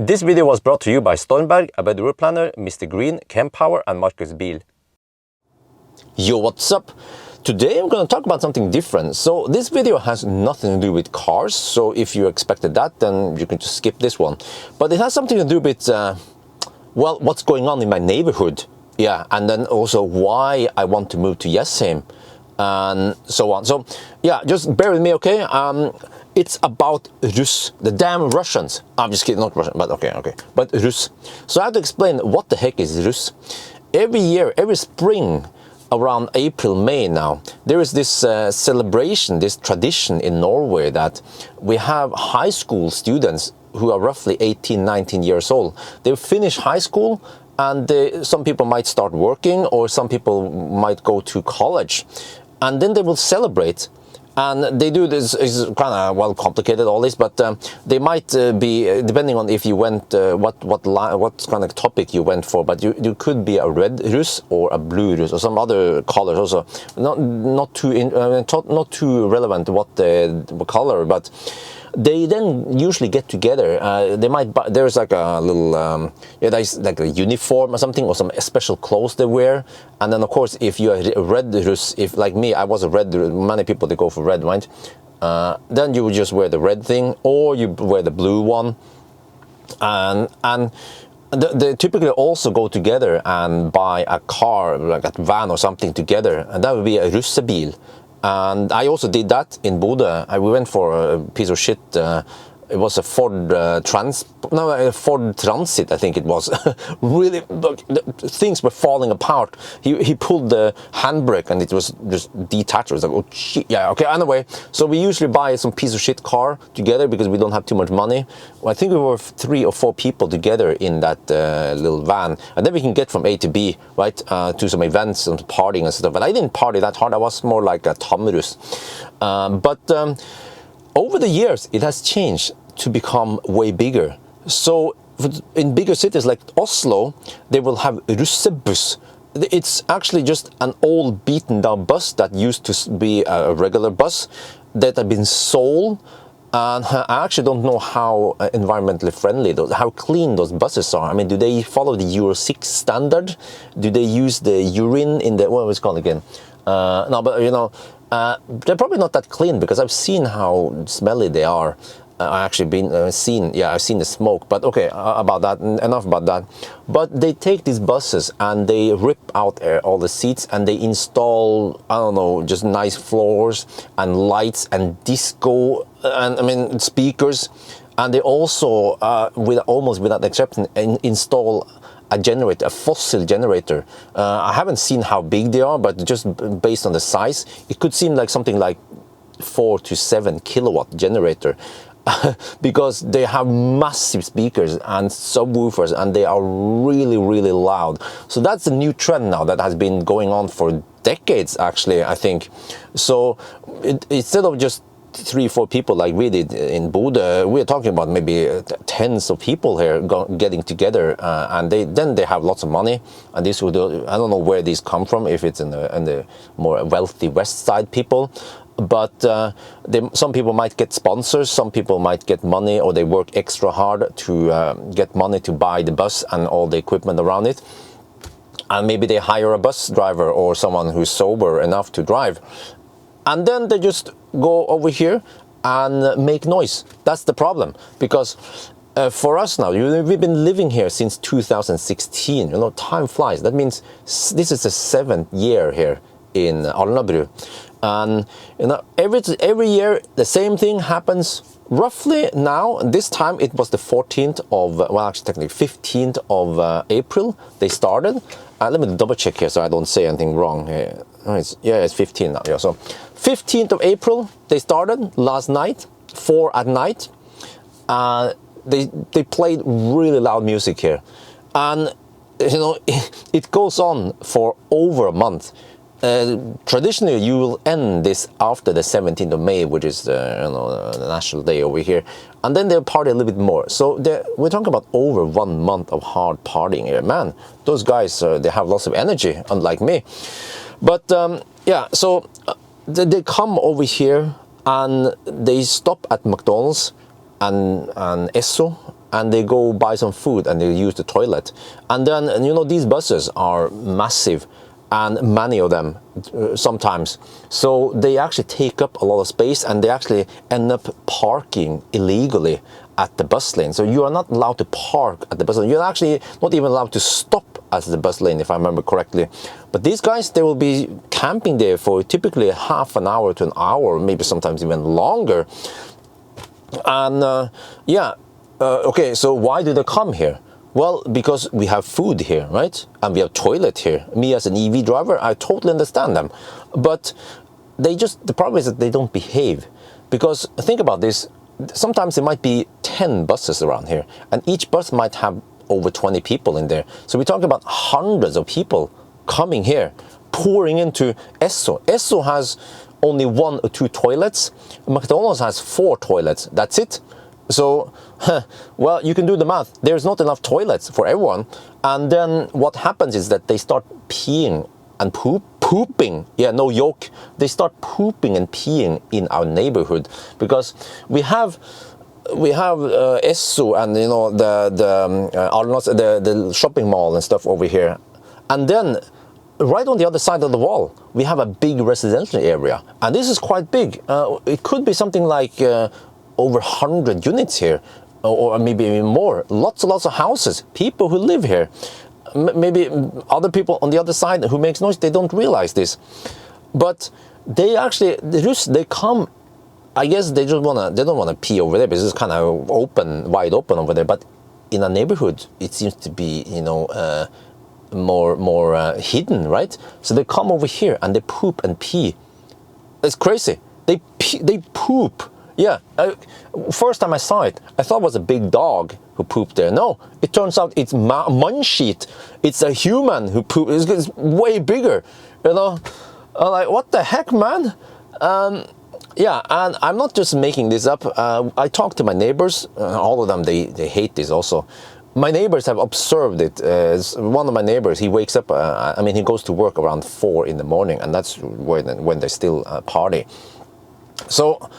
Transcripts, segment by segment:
This video was brought to you by Stormberg, a better route planner, MisterGreen, Kempower and Marcus Bil. Yo, what's up? Today I'm going to talk about something different. So this video has nothing to do with cars, so if you expected that, then you can just skip this one. But it has something to do with, well, what's going on in my neighborhood. Yeah, and then also why I want to move to Jessheim and so on. So yeah, just bear with me, okay? It's about Rus, the damn Russians. I'm just kidding, not Russian, but okay. But Rus. So I have to explain what the heck is Rus. Every year, every spring, around April, May now, there is this celebration, this tradition in Norway that we have high school students who are roughly 18, 19 years old. They finish high school and some people might start working or some people might go to college. And then they will celebrate. And they do this, is kind of, well, complicated, all this, but they might be, depending on if you went, what kind of topic you went for, but you could be a red Rus or a blue Rus or some other colors also. Not too relevant what color, but they then usually get together. They might buy, there's like a little, yeah, there's like a uniform or something, or some special clothes they wear. And then of course, if you're a red Rus, if like me, I was a red, many people they go for red, right? Then you would just wear the red thing, or you wear the blue one. And they typically also go together and buy a car, like a van or something together, and that would be a russebil. And I also did that in Bodø. We went for a piece of shit. It was a Ford Transit, I think it was. Really, things were falling apart. He pulled the handbrake and it was just detached. It was like, oh shit, yeah, okay, anyway. So we usually buy some piece of shit car together because we don't have too much money. Well, I think we were 3 or 4 people together in that little van. And then we can get from A to B, right, to some events and partying and stuff. But I didn't party that hard. I was more like a Tamrus. Over the years, it has changed to become way bigger. So in bigger cities like Oslo, they will have russebus. It's actually just an old beaten down bus that used to be a regular bus that had been sold. And I actually don't know how environmentally friendly, how clean those buses are. I mean, do they follow the Euro 6 standard? Do they use the urine in the, what was it called again? No, but you know, they're probably not that clean because I've seen how smelly they are. I actually I've seen the smoke, but okay, about that, enough about that. But they take these buses and they rip out all the seats and they install, I don't know, just nice floors and lights and disco and I mean speakers, and they also, almost without exception, install a generator, a fossil generator. I haven't seen how big they are, but just based on the size, it could seem like something like 4 to 7 kilowatt generator. Because they have massive speakers and subwoofers and they are really, really loud. So that's a new trend now that has been going on for decades, actually, I think. So instead of just 3 or 4 people like we did in Bodø, we're talking about maybe tens of people here getting together, and then they have lots of money. And this would, I don't know where these come from, if it's in the more wealthy west side people. But some people might get sponsors, some people might get money, or they work extra hard to get money to buy the bus and all the equipment around it. And maybe they hire a bus driver or someone who's sober enough to drive. And then they just go over here and make noise. That's the problem. Because for us now, we've been living here since 2016. You know, time flies. That means this is the 7th year here in Alnabru. And you know, every year the same thing happens roughly now. This time it was the 14th of, well, actually technically 15th of April they started. Let me double check here so I don't say anything wrong here. It's 15 now. Yeah, so 15th of April they started last night, 4 at night. They played really loud music here, and you know, it goes on for over a month. Traditionally, you will end this after the 17th of May, which is the national day over here, and then they'll party a little bit more. So we're talking about over 1 month of hard partying here. Man, those guys, they have lots of energy, unlike me. But yeah, so they come over here and they stop at McDonald's and Esso and they go buy some food and they use the toilet. And then, you know, these buses are massive, and many of them sometimes. So they actually take up a lot of space, and they actually end up parking illegally at the bus lane. So you are not allowed to park at the bus lane. You're actually not even allowed to stop at the bus lane, if I remember correctly. But these guys, they will be camping there for typically half an hour to an hour, maybe sometimes even longer. And okay, so why do they come here? Well, because we have food here, right? And we have toilet here. Me as an EV driver, I totally understand them. But the problem is that they don't behave. Because think about this, sometimes there might be 10 buses around here, and each bus might have over 20 people in there. So we're talking about hundreds of people coming here, pouring into Esso. Esso has only 1 or 2 toilets. McDonald's has 4 toilets. That's it. So, well, you can do the math. There's not enough toilets for everyone. And then what happens is that they start peeing and pooping. Yeah, no joke. They start pooping and peeing in our neighborhood, because we have Esso and, you know, the shopping mall and stuff over here. And then right on the other side of the wall, we have a big residential area. And this is quite big. It could be something like over 100 units here, or maybe even more. Lots and lots of houses, people who live here. Maybe other people on the other side who makes noise, they don't realize this. But they actually, they come, I guess they don't wanna pee over there, because it's kind of wide open over there. But in a neighborhood, it seems to be, you know, more hidden, right? So they come over here and they poop and pee. It's crazy. They poop. Yeah, first time I saw it, I thought it was a big dog who pooped there. No, it turns out it's Munchit. It's a human who pooped. It's way bigger, you know. I'm like, what the heck, man? Yeah, and I'm not just making this up. I talked to my neighbors. All of them, they hate this also. My neighbors have observed it. One of my neighbors, he wakes up, I mean, he goes to work around 4 in the morning, and that's when they still party. So,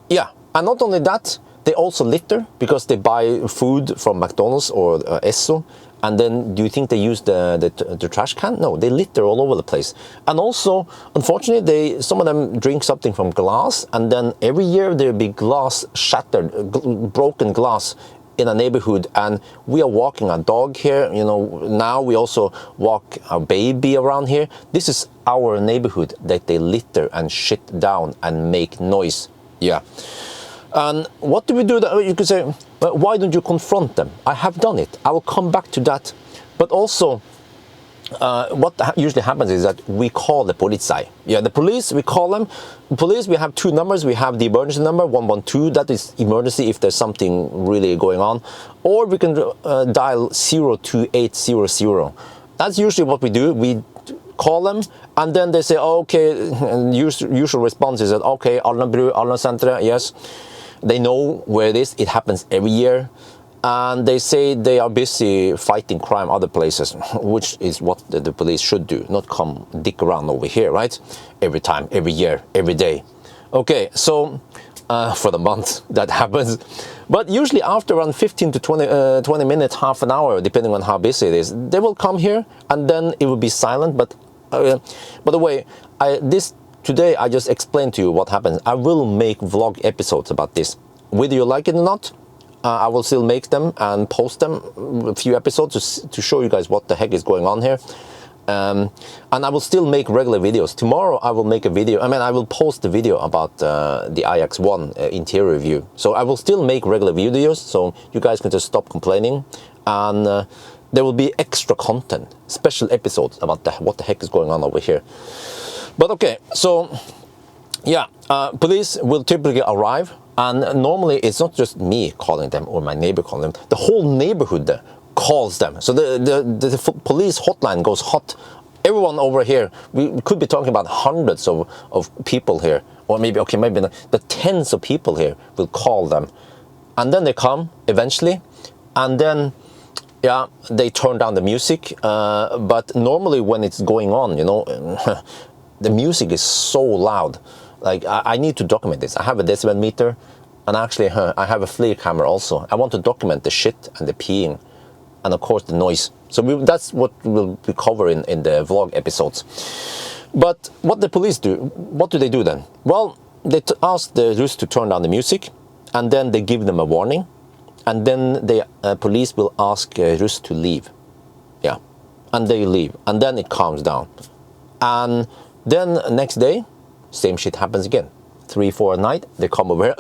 yeah. And not only that, they also litter, because they buy food from McDonald's or Esso. And then, do you think they use the trash can? No, they litter all over the place. And also, unfortunately, some of them drink something from glass, and then every year there'll be glass shattered, broken glass in a neighborhood. And we are walking our dog here, you know. Now we also walk our baby around here. This is our neighborhood that they litter and shit down and make noise. Yeah. And what do we do? You could say, well, why don't you confront them? I have done it. I will come back to that. But also, what usually happens is that we call the polizei. Yeah, the police, we call them. Police, we have 2 numbers. We have the emergency number, 112. That is emergency if there's something really going on. Or we can dial 02800. That's usually what we do. We call them, and then they say, oh, okay, and usual response is that, okay, Alnabru, Alnasenteret, yes. They know where it is. It happens every year. And they say they are busy fighting crime other places, which is what the police should do, not come dick around over here, right? Every time, every year, every day. Okay, so for the month that happens. But usually after around 15 to 20 minutes, half an hour, depending on how busy it is, they will come here, and then it will be silent. But by the way, today I just explained to you what happens. I will make vlog episodes about this. Whether you like it or not, I will still make them and post them, a few episodes to show you guys what the heck is going on here. And I will still make regular videos. Tomorrow I will make a video, I will post the video about the iX1 interior review. So I will still make regular videos, so you guys can just stop complaining. And there will be extra content, special episodes about what the heck is going on over here. But okay, so yeah, police will typically arrive, and normally it's not just me calling them or my neighbor calling them. The whole neighborhood calls them. So the police hotline goes hot. Everyone over here, we could be talking about hundreds of people here, or maybe the tens of people here will call them. And then they come eventually, and then yeah, they turn down the music. But normally when it's going on, you know, the music is so loud. Like, I need to document this. I have a decibel meter. And actually, I have a FLIR camera also. I want to document the shit and the peeing, and of course the noise. So that's what we'll be covering in the vlog episodes. But what the police do, what do they do then? Well, they ask the Russ to turn down the music, and then they give them a warning, and then the police will ask Russ to leave. Yeah, and they leave, and then it calms down. And then next day, same shit happens again. 3, 4 at night, they come over here.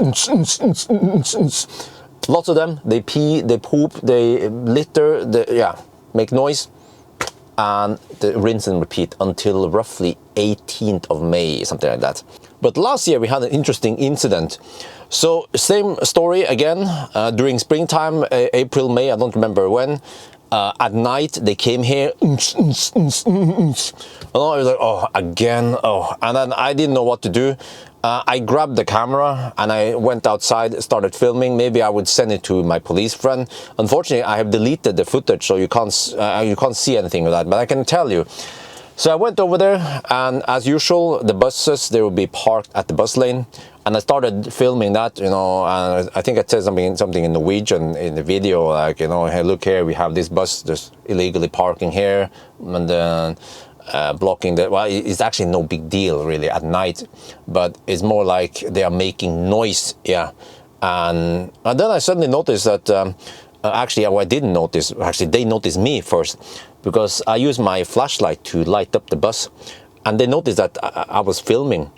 Lots of them, they pee, they poop, they litter, make noise. And the rinse and repeat until roughly 18th of May, something like that. But last year we had an interesting incident. So same story again, during springtime, April, May, I don't remember when. At night they came here, and I was like, oh, again, oh. And then I didn't know what to do. I grabbed the camera and I went outside, started filming. Maybe I would send it to my police friend. Unfortunately, I have deleted the footage, so you can't see anything of that, but I can tell you. So I went over there, and as usual, the buses, they would be parked at the bus lane. And I started filming that, you know, and I think I said something in Norwegian in the video, like, you know, hey, look here, we have this bus just illegally parking here, and then blocking the, well, it's actually no big deal really at night, but it's more like they are making noise, yeah. And then I suddenly noticed that, actually, I didn't notice, actually they noticed me first, because I used my flashlight to light up the bus, and they noticed that I was filming.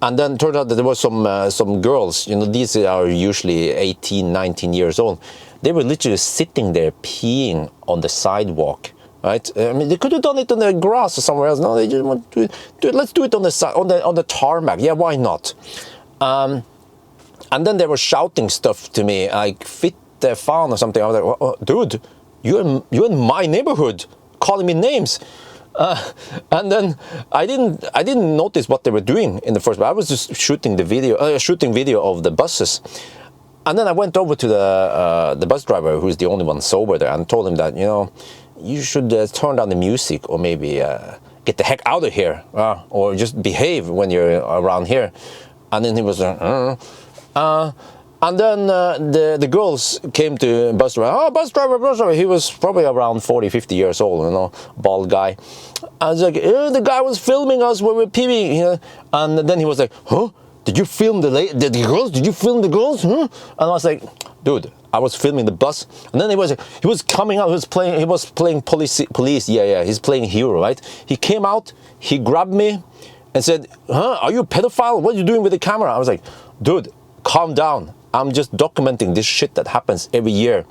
And then it turned out that there was some girls, you know, these are usually 18, 19 years old. They were literally sitting there peeing on the sidewalk, right? I mean, they could have done it on the grass or somewhere else. No, they just want to do it. Let's do it on the tarmac. Yeah, why not? And then they were shouting stuff to me, like "fit the fan" or something. I was like, oh, dude, you're in my neighborhood, calling me names. And then I didn't notice what they were doing in the first place. I was just shooting video of the buses, and then I went over to the bus driver, who's the only one sober there, and told him that, you know, you should turn down the music, or maybe get the heck out of here, or just behave when you're around here. And then he was like, and then the girls came to bus driver. Oh, bus driver. He was probably around 40, 50 years old, you know, bald guy. I was like, the guy was filming us when we were peeing. You know? And then he was like, huh? Did you film the girls? Did you film the girls? Huh? And I was like, dude, I was filming the bus. And then he was coming out. He was playing police. Yeah. He's playing hero, right? He came out. He grabbed me and said, huh? Are you a pedophile? What are you doing with the camera? I was like, dude, calm down. I'm just documenting this shit that happens every year.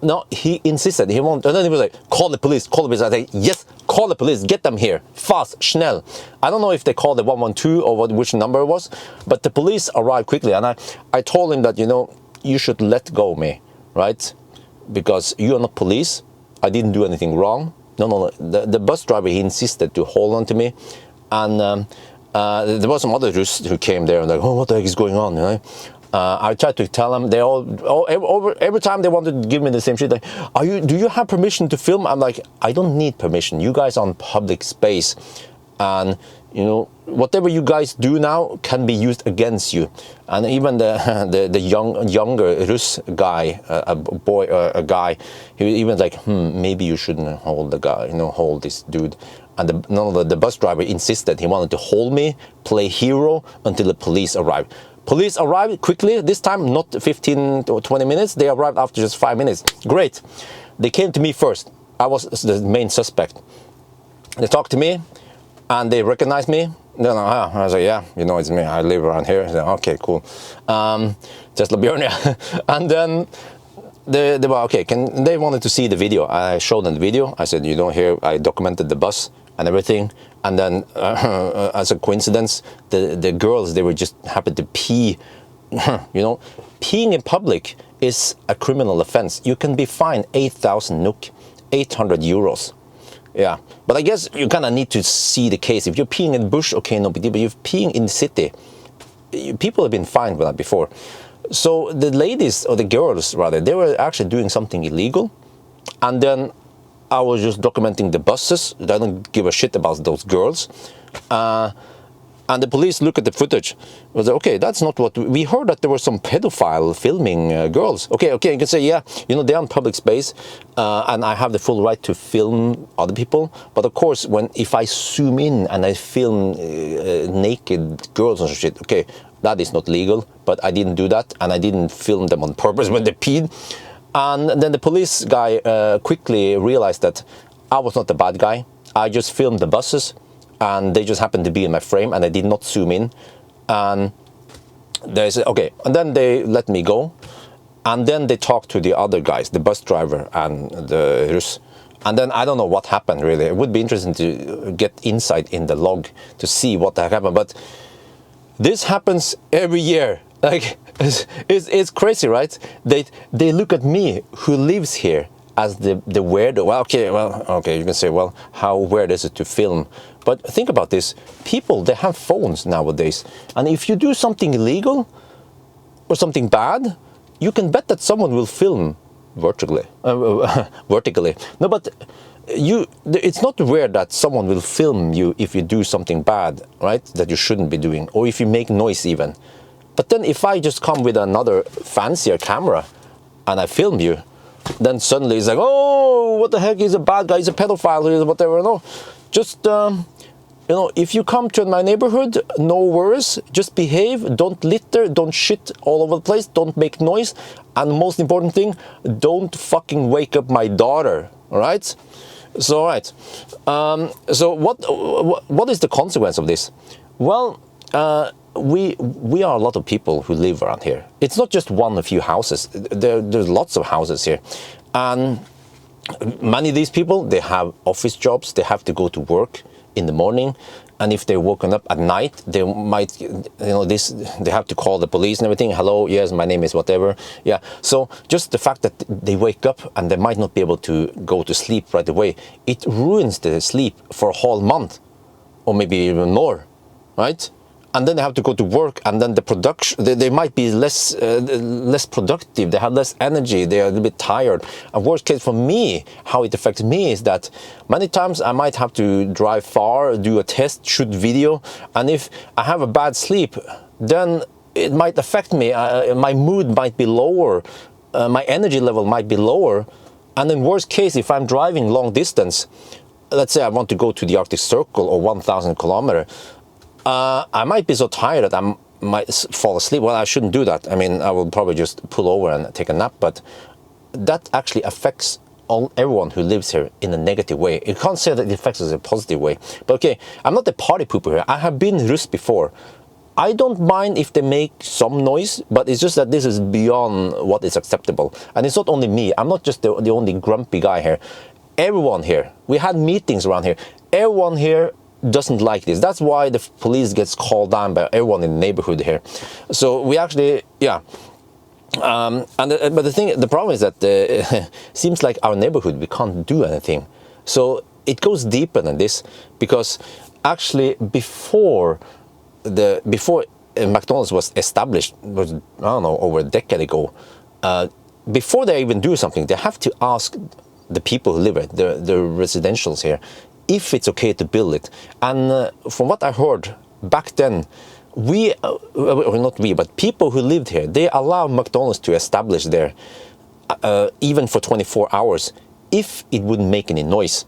No, he insisted, he won't. And then he was like, call the police. I said, yes, call the police, get them here, fast, schnell. I don't know if they called the 112 or which number it was, but the police arrived quickly. And I told him that, you know, you should let go of me, right? Because you are not police. I didn't do anything wrong. No. The bus driver, he insisted to hold on to me. And there was some other Russ who came there and like, oh, what the heck is going on, you know? I tried to tell them. They every time they wanted to give me the same shit. Like, do you have permission to film? I'm like, I don't need permission. You guys are on public space, and you know whatever you guys do now can be used against you. And even the younger Russ guy, a guy, he even like, maybe you shouldn't hold the guy, you know, hold this dude. And the bus driver insisted. He wanted to hold me, play hero until the police arrived. Police arrived quickly, this time not 15 or 20 minutes, they arrived after just 5 minutes. Great. They came to me first. I was the main suspect. They talked to me and they recognized me. I was like, yeah, you know, it's me, I live around here. Said, okay, cool. Teslabjorn, yeah. And then they were, okay, they wanted to see the video. I showed them the video. I said, you know, here I documented the bus and everything. And then, as a coincidence, the girls, they were just happened to pee. You know, peeing in public is a criminal offense. You can be fined 8,000 NOK, 800 euros. Yeah, but I guess you kind of need to see the case. If you're peeing in the bush, okay, no big deal. But you're peeing in the city, people have been fined for that before. So the ladies, or the girls rather, they were actually doing something illegal. And then I was just documenting the buses. I don't give a shit about those girls. And the police look at the footage. Was okay, that's not what we heard, that there were some pedophile filming girls. Okay, you can say, yeah, you know, they're on public space, and I have the full right to film other people. But of course, if I zoom in and I film naked girls and shit, okay, that is not legal. But I didn't do that, and I didn't film them on purpose when they peed. And then the police guy quickly realized that I was not the bad guy. I just filmed the buses, and they just happened to be in my frame, and I did not zoom in. And they said, okay, and then they let me go. And then they talked to the other guys, the bus driver and the Russ. And then I don't know what happened, really. It would be interesting to get insight in the log to see what the heck happened. But this happens every year. Like, it's crazy, right? They look at me, who lives here, as the weirdo. Well, okay, you can say, well, how weird is it to film? But think about this. People, they have phones nowadays. And if you do something illegal or something bad, you can bet that someone will film vertically. No, but it's not weird that someone will film you if you do something bad, right? That you shouldn't be doing, or if you make noise even. But then if I just come with another fancier camera and I film you, then suddenly it's like, oh, what the heck, he's a bad guy, he's a pedophile, he's whatever. No, just, you know, if you come to my neighborhood, no worries, just behave, don't litter, don't shit all over the place, don't make noise, and most important thing, don't fucking wake up my daughter, all right? So, all right. So what is the consequence of this? Well, we are a lot of people who live around here. It's not just one or few houses. There's lots of houses here. And many of these people, they have office jobs. They have to go to work in the morning. And if they're woken up at night, they might, you know, they have to call the police and everything. Hello, yes, my name is whatever. Yeah. So just the fact that they wake up and they might not be able to go to sleep right away, it ruins the sleep for a whole month or maybe even more, right? And then they have to go to work, and then the production, they might be less productive, they have less energy, they are a little bit tired. And worst case for me, how it affects me is that many times I might have to drive far, do a test, shoot video, and if I have a bad sleep, then it might affect me. My mood might be lower, my energy level might be lower, and in worst case, if I'm driving long distance, let's say I want to go to the Arctic Circle or 1,000 kilometers, I might be so tired that I might fall asleep. Well, I shouldn't do that. I mean, I will probably just pull over and take a nap, but that actually affects everyone who lives here in a negative way. You can't say that it affects us in a positive way. But okay, I'm not a party pooper here. I have been Russ before. I don't mind if they make some noise, but it's just that this is beyond what is acceptable. And it's not only me. I'm not just the only grumpy guy here. Everyone here, we had meetings around here. Everyone here doesn't like this. That's why the police gets called down by everyone in the neighborhood here. So we actually, yeah. But the problem is that seems like our neighborhood, we can't do anything. So it goes deeper than this, because actually before McDonald's was established, was, I don't know, over a decade ago, before they even do something, they have to ask the people who live here, the residentials here, if it's okay to build it. And from what I heard back then, not we, but people who lived here, they allow McDonald's to establish there, even for 24 hours, if it wouldn't make any noise.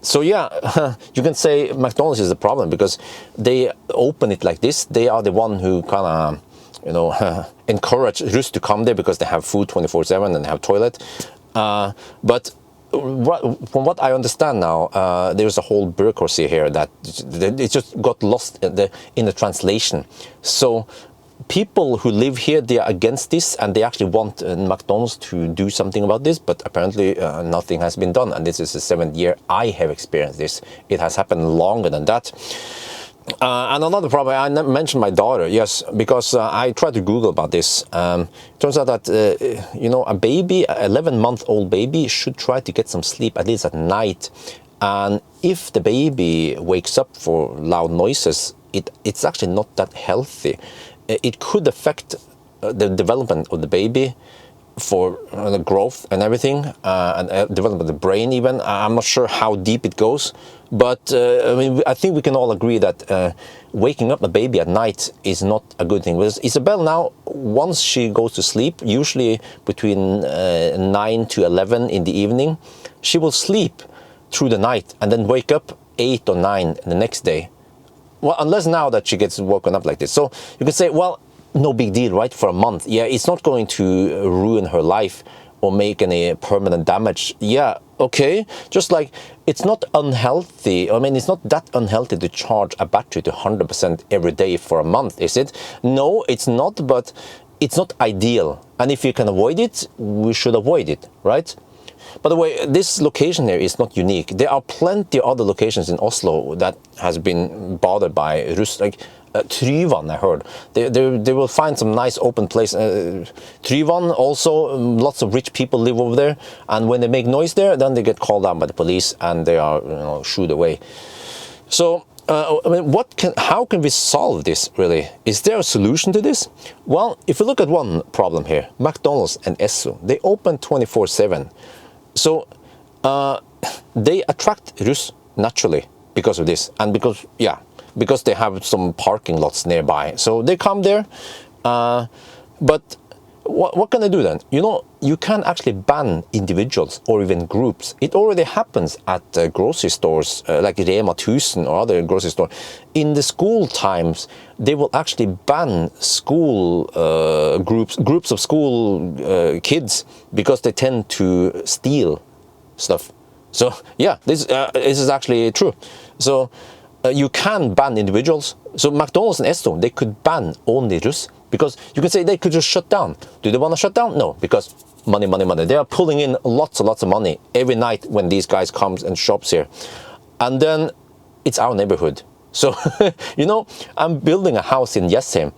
So yeah, you can say McDonald's is the problem because they open it like this. They are the one who kind of, you know, encourage Russ to come there because they have food 24/7 and they have toilet. But from what I understand now, there's a whole bureaucracy here that it just got lost in the translation. So people who live here, they are against this, and they actually want McDonald's to do something about this, but apparently nothing has been done. And this is the 7th year I have experienced this. It has happened longer than that. And another problem, I mentioned my daughter, yes, because I tried to Google about this. Turns out that, you know, a baby, an 11-month-old baby should try to get some sleep, at least at night. And if the baby wakes up for loud noises, it's actually not that healthy. It could affect the development of the baby, for the growth and everything, and development of the brain even. I'm not sure how deep it goes, but I mean, I think we can all agree that waking up a baby at night is not a good thing. Because Isabel now, once she goes to sleep, usually between 9 to 11 in the evening, she will sleep through the night and then wake up 8 or 9 the next day. Well, unless now that she gets woken up like this. So you can say, well, no big deal, right? For a month. Yeah, it's not going to ruin her life or make any permanent damage. Yeah, okay. Just like it's not unhealthy. I mean, it's not that unhealthy to charge a battery to 100% every day for a month, is it? No, it's not, but it's not ideal. And if you can avoid it, we should avoid it, right? By the way, this location here is not unique. There are plenty of other locations in Oslo that has been bothered by rust, like Tryvann, I heard. They will find some nice open place. Tryvann also, lots of rich people live over there, and when they make noise there, then they get called out by the police and they are, you know, shooed away. So, I mean, how can we solve this, really? Is there a solution to this? Well, if you look at one problem here, McDonald's and Esso, they open 24/7. So they attract rust naturally because of this, and because they have some parking lots nearby. So they come there, but what can I do then? You know, you can actually ban individuals or even groups. It already happens at grocery stores like Rema 1000 or other grocery stores. In the school times, they will actually ban school groups of school kids because they tend to steal stuff. So yeah, this is actually true. So you can ban individuals. So McDonald's and Esso, they could ban only rust, because you can say they could just shut down. Do they want to shut down? No, because money, money, money. They are pulling in lots and lots of money every night when these guys comes and shops here. And then it's our neighborhood. So, you know, I'm building a house in Jessheim.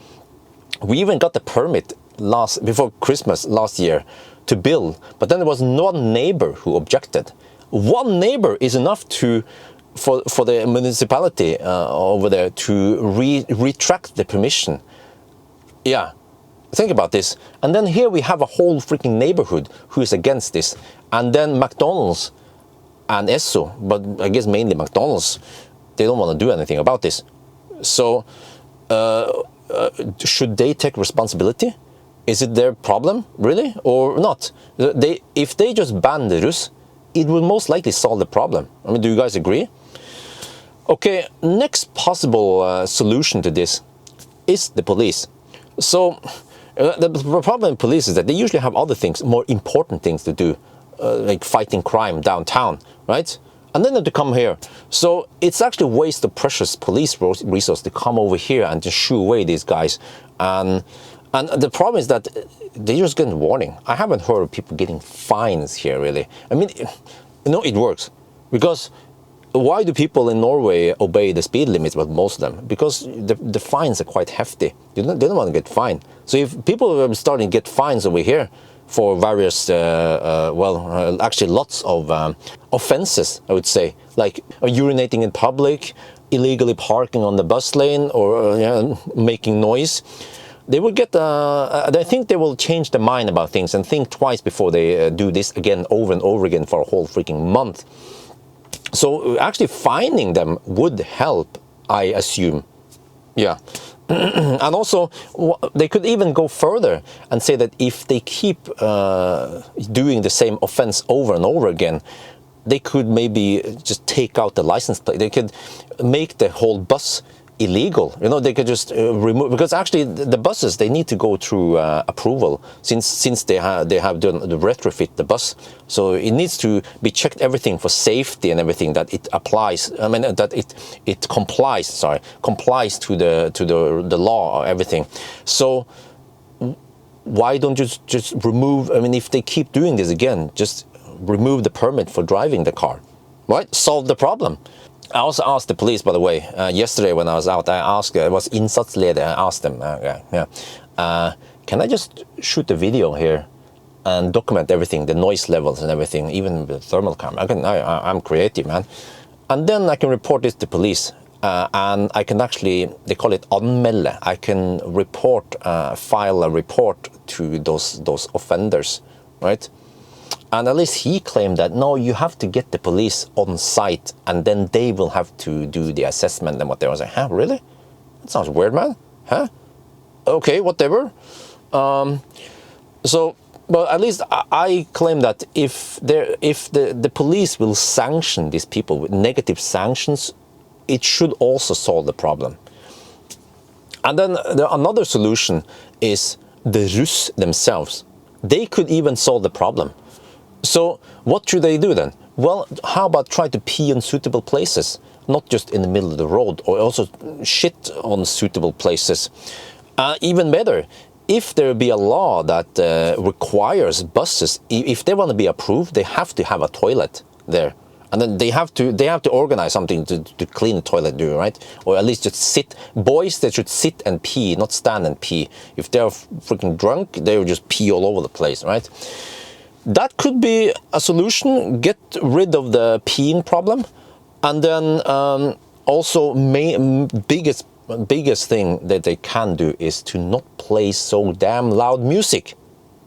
We even got the permit before Christmas last year to build, but then there was one neighbor who objected. One neighbor is enough for the municipality over there to retract the permission. Yeah, think about this. And then here we have a whole freaking neighborhood who is against this. And then McDonald's and Esso, but I guess mainly McDonald's, they don't want to do anything about this. So should they take responsibility? Is it their problem, really, or not? If they just ban the rust, it will most likely solve the problem. I mean, do you guys agree? Okay, next possible solution to this is the police. So the problem with police is that they usually have other things, more important things to do, like fighting crime downtown, right? And then they have to come here. So it's actually a waste of precious police resource to come over here and just shoo away these guys. And the problem is that they just get a warning. I haven't heard of people getting fines here, really. I mean, you know, it works. Because why do people in Norway obey the speed limits, well, most of them? Because the fines are quite hefty. They don't want to get fined. So if people are starting to get fines over here for various, actually lots of offenses, I would say, like urinating in public, illegally parking on the bus lane, or making noise, they will get, I think they will change their mind about things and think twice before they do this again, over and over again for a whole freaking month. So actually finding them would help, I assume. Yeah. And also, they could even go further and say that if they keep doing the same offense over and over again, they could maybe just take out the license plate. They could make the whole bus illegal. You know, they could just remove, because actually the buses, they need to go through approval since they have done the retrofit the bus. So it needs to be checked, everything for safety and everything, that it applies. I mean, that it complies to the law or everything. So why don't you just remove? I mean, if they keep doing this again, just remove the permit for driving the car, right? Solve the problem. I also asked the police, by the way, yesterday when I was out, I was innsatsleder, I asked them, can I just shoot the video here and document everything, the noise levels and everything, even with the thermal camera? I'm creative, man. And then I can report this to police. and I can actually, they call it anmelde. I can report, file a report to those offenders, right? And at least he claimed that, no, you have to get the police on site and then they will have to do the assessment and what they were saying. Huh, really? That sounds weird, man. Huh? Okay, whatever. So, but at least I claim that if the police will sanction these people with negative sanctions, it should also solve the problem. And then another solution is the Russ themselves. They could even solve the problem. So what should they do then? Well, how about try to pee in suitable places, not just in the middle of the road, or also shit on suitable places. Even better, if there be a law that requires buses, if they want to be approved, they have to have a toilet there. And then they have to organize something to clean the toilet, right? Or at least just sit. Boys, they should sit and pee, not stand and pee. If they're freaking drunk, they will just pee all over the place, right? That could be a solution. Get rid of the peeing problem. And then also biggest thing that they can do is to not play so damn loud music.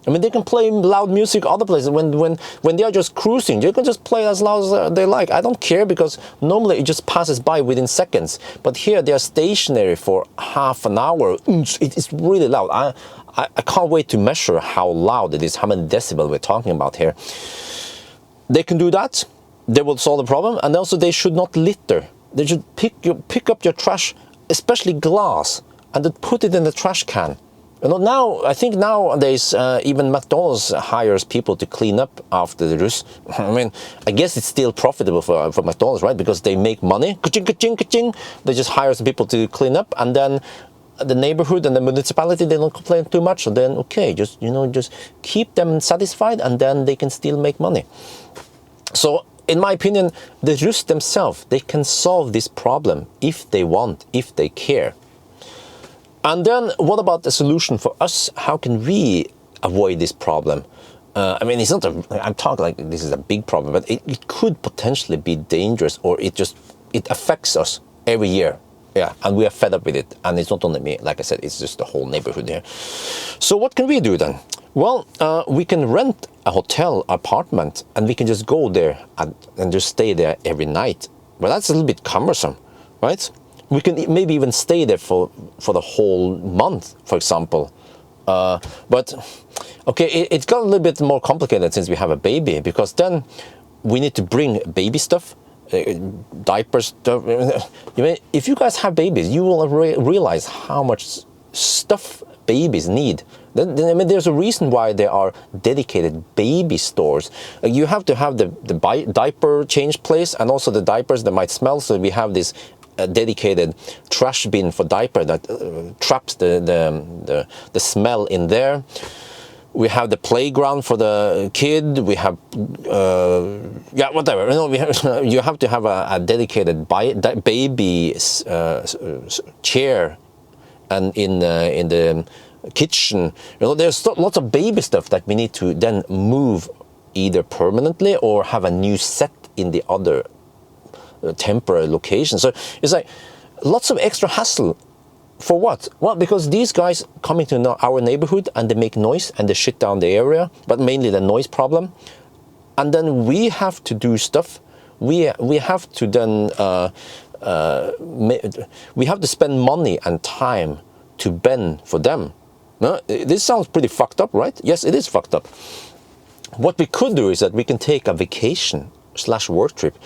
I mean, they can play loud music other places. When they are just cruising, they can just play as loud as they like. I don't care, because normally it just passes by within seconds. But here they are stationary for half an hour. It's really loud. I can't wait to measure how loud it is, how many decibels we're talking about here. They can do that. They will solve the problem. And also they should not litter. They should pick up your trash, especially glass, and then put it in the trash can. You know, now, I think nowadays even McDonald's hires people to clean up after the Russ. I mean, I guess it's still profitable for McDonald's, right? Because they make money. Ka-ching, ka-ching, ka-ching. They just hire some people to clean up, and then the neighborhood and the municipality, they don't complain too much. So then, okay, just keep them satisfied, and then they can still make money. So, in my opinion, the Russ themselves, they can solve this problem if they want, if they care. And then what about the solution for us? How can we avoid this problem? I mean, it's not I'm talking like this is a big problem, but it could potentially be dangerous, or it affects us every year. Yeah, and we are fed up with it. And it's not only me, like I said, it's just the whole neighborhood here. So what can we do then? Well, we can rent a hotel apartment, and we can just go there and just stay there every night. But that's a little bit cumbersome, right? We can maybe even stay there for the whole month, for example. But, okay, it's got a little bit more complicated since we have a baby, because then we need to bring baby stuff, diapers stuff. If you guys have babies, you will realize how much stuff babies need. I mean, there's a reason why there are dedicated baby stores. You have to have the diaper change place, and also the diapers that might smell, so we have this dedicated trash bin for diaper that traps the smell in there. We have the playground for the kid. We have yeah, whatever. You have to have a dedicated baby chair, and in the kitchen. There's lots of baby stuff that we need to then move either permanently or have a new set in the other temporary location. So it's like lots of extra hassle. For what? Well, because these guys come into our neighborhood and they make noise and they shit down the area, but mainly the noise problem. And then we have to do stuff. We have to then we have to spend money and time to bend for them. No, this sounds pretty fucked up, right? Yes, it is fucked up. What we could do is that we can take a vacation / work trip,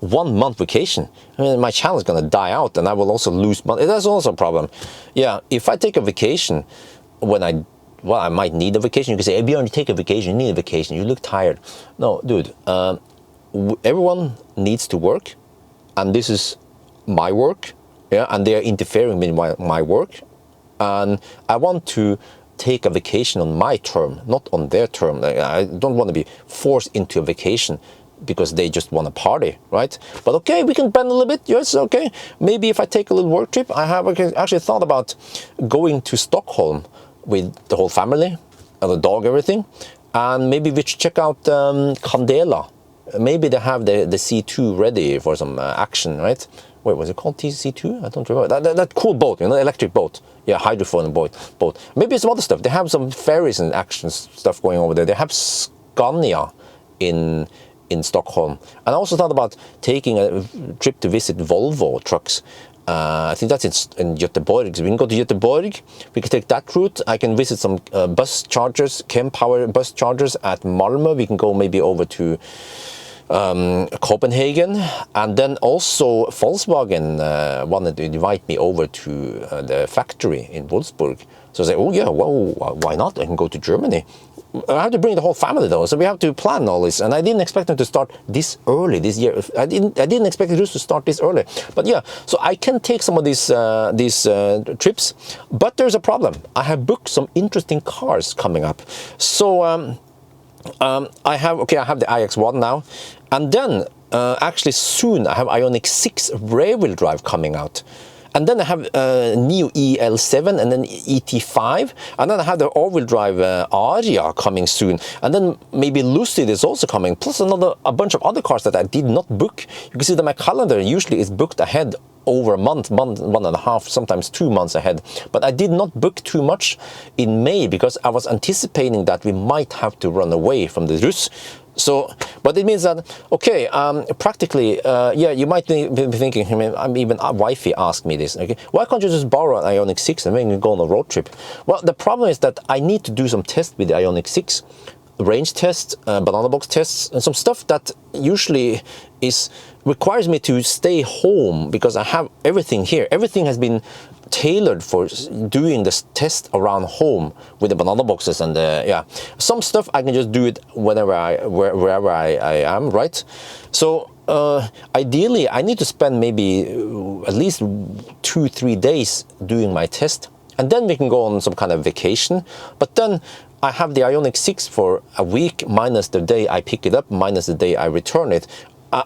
1 month vacation. I mean, my channel is going to die out, and I will also lose money. That's also a problem. Yeah, if I take a vacation when I might need a vacation. You can say, hey, Bjørn, you take a vacation, you need a vacation, you look tired. No, dude, everyone needs to work, and this is my work, yeah, and they are interfering with my work, and I want to take a vacation on my term, not on their term. I don't want to be forced into a vacation because they just want to party, right? But okay, we can bend a little bit. Yes, okay. Maybe if I take a little work trip, I have actually thought about going to Stockholm with the whole family, and the dog, everything, and maybe we should check out Candela. Maybe they have the C2 ready for some action, right? wait, was it called TC2? I don't remember. That cool boat, you know, electric boat. Yeah, hydrophone boat. Maybe some other stuff. They have some ferries and action stuff going over there. They have Scania in Stockholm. And I also thought about taking a trip to visit Volvo trucks. I think that's in Göteborg. So we can go to Göteborg. We can take that route. I can visit some bus chargers, Kempower bus chargers at Malmö. We can go maybe over to Copenhagen, and then also Volkswagen wanted to invite me over to the factory in Wolfsburg. So I said, oh yeah, well, why not? I can go to Germany. I have to bring the whole family though, so we have to plan all this. And I didn't expect them to start this early this year. I didn't expect it to start this early. But yeah, so I can take some of these trips. But there's a problem. I have booked some interesting cars coming up. So I have the iX1 now, and then actually soon I have Ioniq 6 rear-wheel drive coming out. And then I have Neo EL7 and then ET5, and then I have the all-wheel drive Aria coming soon, and then maybe Lucid is also coming, plus a bunch of other cars that I did not book. You can see that my calendar usually is booked ahead over a month, one and a half, sometimes 2 months ahead. But I did not book too much in May because I was anticipating that we might have to run away from the Rus. So, but it means that, okay, practically, yeah, you might be thinking, I mean, even wifey asked me this, okay, why can't you just borrow an Ioniq 6 and then go on a road trip? Well, the problem is that I need to do some tests with the Ioniq 6, range tests, banana box tests, and some stuff that usually requires me to stay home because I have everything here. Everything has been tailored for doing this test around home with the banana boxes and yeah, some stuff I can just do it wherever I am, right? So ideally I need to spend maybe at least 2-3 days doing my test, and then we can go on some kind of vacation. But then I have the Ioniq 6 for a week minus the day I pick it up minus the day I return it.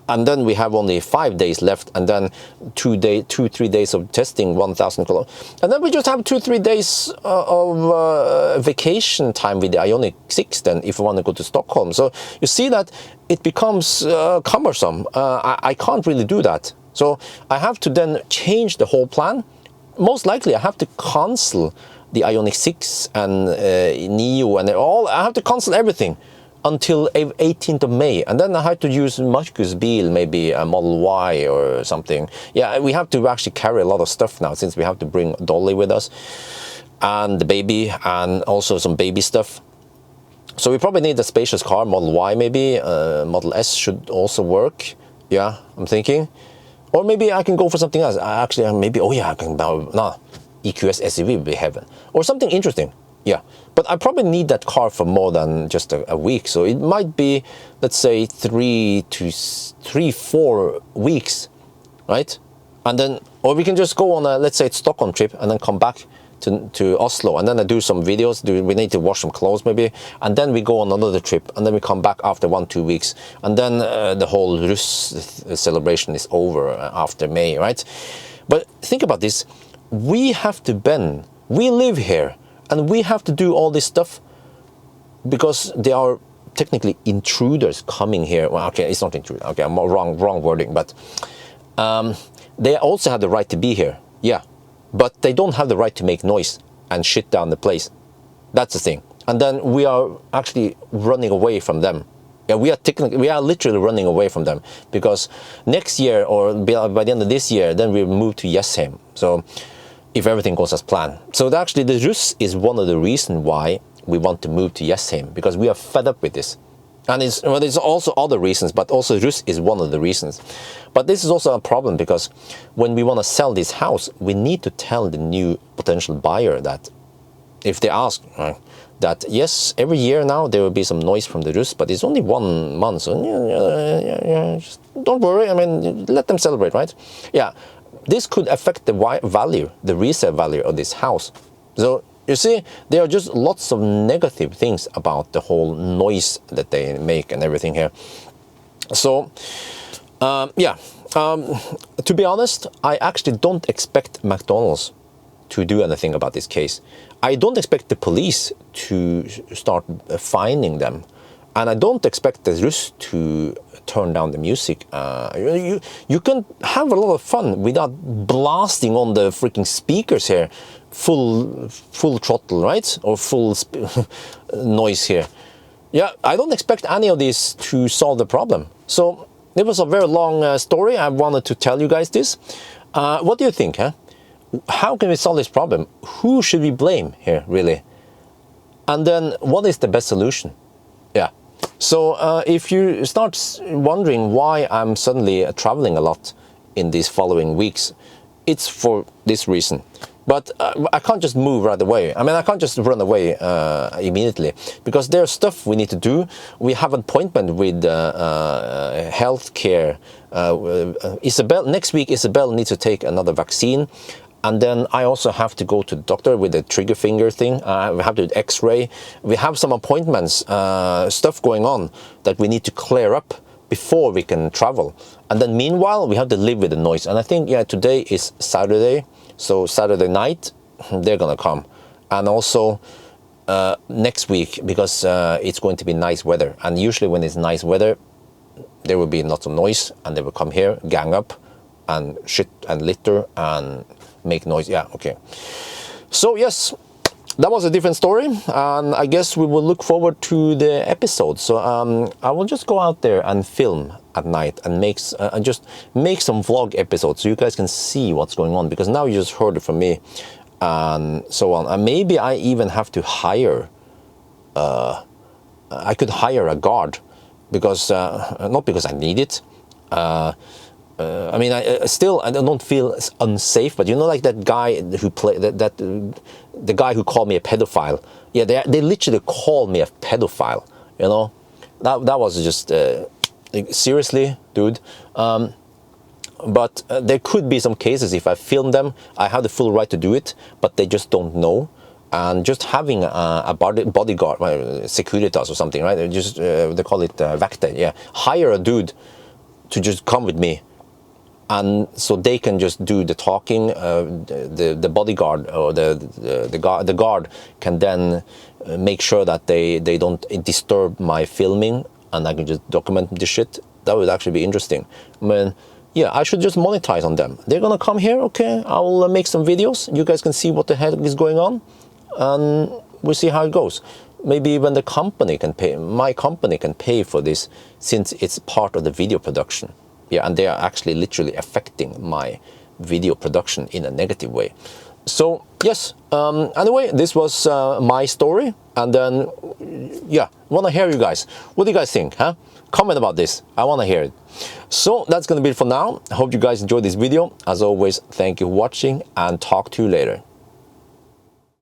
And then we have only 5 days left, and then 2-3 days of testing 1,000 kilometers, and then we just have 2-3 days of vacation time with the Ioniq 6. Then, if we want to go to Stockholm, so you see that it becomes cumbersome. I can't really do that, so I have to then change the whole plan. Most likely, I have to cancel the Ioniq 6 and Neo and all. I have to cancel everything until 18th of May, and then I had to use Marcus' bil, maybe a Model Y or something. Yeah, we have to actually carry a lot of stuff now since we have to bring Dolly with us and the baby and also some baby stuff. So we probably need a spacious car, Model Y maybe, Model S should also work. Yeah, I'm thinking. Or maybe I can go for something else. Actually, maybe, oh yeah, I can buy, no, EQS SUV would be heaven. Or something interesting. Yeah, but I probably need that car for more than just a week. So it might be, let's say, 3-4 weeks, right? And then, or we can just go on a, let's say, Stockholm trip and then come back to Oslo. And then I do some videos. We need to wash some clothes maybe. And then we go on another trip. And then we come back after 1-2 weeks. And then the whole Rus celebration is over after May, right? But think about this. We have to bend. We live here. And we have to do all this stuff because they are technically intruders coming here. Well, okay, it's not intruder. Okay, I'm wrong wording. But they also have the right to be here. Yeah, but they don't have the right to make noise and shit down the place. That's the thing. And then we are actually running away from them. Yeah, we are literally running away from them because next year or by the end of this year, then we move to Jessheim. So, if everything goes as planned. So actually the Rus is one of the reasons why we want to move to Jessheim, because we are fed up with this. And there's also other reasons, but also Rus is one of the reasons. But this is also a problem because when we want to sell this house, we need to tell the new potential buyer that if they ask, that yes, every year now there will be some noise from the Rus, but it's only 1 month, so just don't worry, I mean, let them celebrate, right? Yeah. This could affect the value, the resale value of this house. So you see, there are just lots of negative things about the whole noise that they make and everything here. So, yeah, to be honest, I actually don't expect McDonald's to do anything about this case. I don't expect the police to start fining them. And I don't expect the Russ to turn down the music. You can have a lot of fun without blasting on the freaking speakers here, full throttle, right? Or full noise here. Yeah, I don't expect any of these to solve the problem. So it was a very long story. I wanted to tell you guys this. What do you think, huh? How can we solve this problem? Who should we blame here, really? And then what is the best solution? Yeah. So if you start wondering why I'm suddenly traveling a lot in these following weeks, it's for this reason. But I can't just move right away. I mean, I can't just run away immediately, because there's stuff we need to do. We have an appointment with healthcare. Isabel, next week, Isabel needs to take another vaccine. And then I also have to go to the doctor with the trigger finger thing. We have to do X-ray. We have some appointments, stuff going on that we need to clear up before we can travel. And then meanwhile, we have to live with the noise. And I think, yeah, today is Saturday. So Saturday night, they're gonna come. And also next week, because it's going to be nice weather. And usually when it's nice weather, there will be lots of noise, and they will come here, gang up, and shit and litter and make noise. Yeah, okay. So yes, that was a different story, and I guess we will look forward to the episode. So I will just go out there and film at night and just make some vlog episodes so you guys can see what's going on, because now you just heard it from me and so on. And maybe I even have to hire I could hire a guard, because not because I need it. I mean, I don't feel unsafe, but you know, like that guy who the guy who called me a pedophile. Yeah, they literally called me a pedophile. You know, that was just seriously, dude. But there could be some cases if I film them, I have the full right to do it, but they just don't know. And just having a bodyguard, Securitas or something, right? Just they call it vakter. Yeah, hire a dude to just come with me. And so they can just do the talking. The bodyguard or the guard can then make sure that they don't disturb my filming, and I can just document this shit. That would actually be interesting. I mean, yeah, I should just monetize on them. They're gonna come here, okay? I will make some videos. You guys can see what the hell is going on, and we'll see how it goes. Maybe even the company can pay. My company can pay for this, since it's part of the video production. Yeah, and they are actually literally affecting my video production in a negative way. So yes, anyway, this was my story. And then, yeah, want to hear you guys. What do you guys think, huh? Comment about this. I want to hear it. So that's going to be it for now. I hope you guys enjoyed this video. As always, thank you for watching, and talk to you later.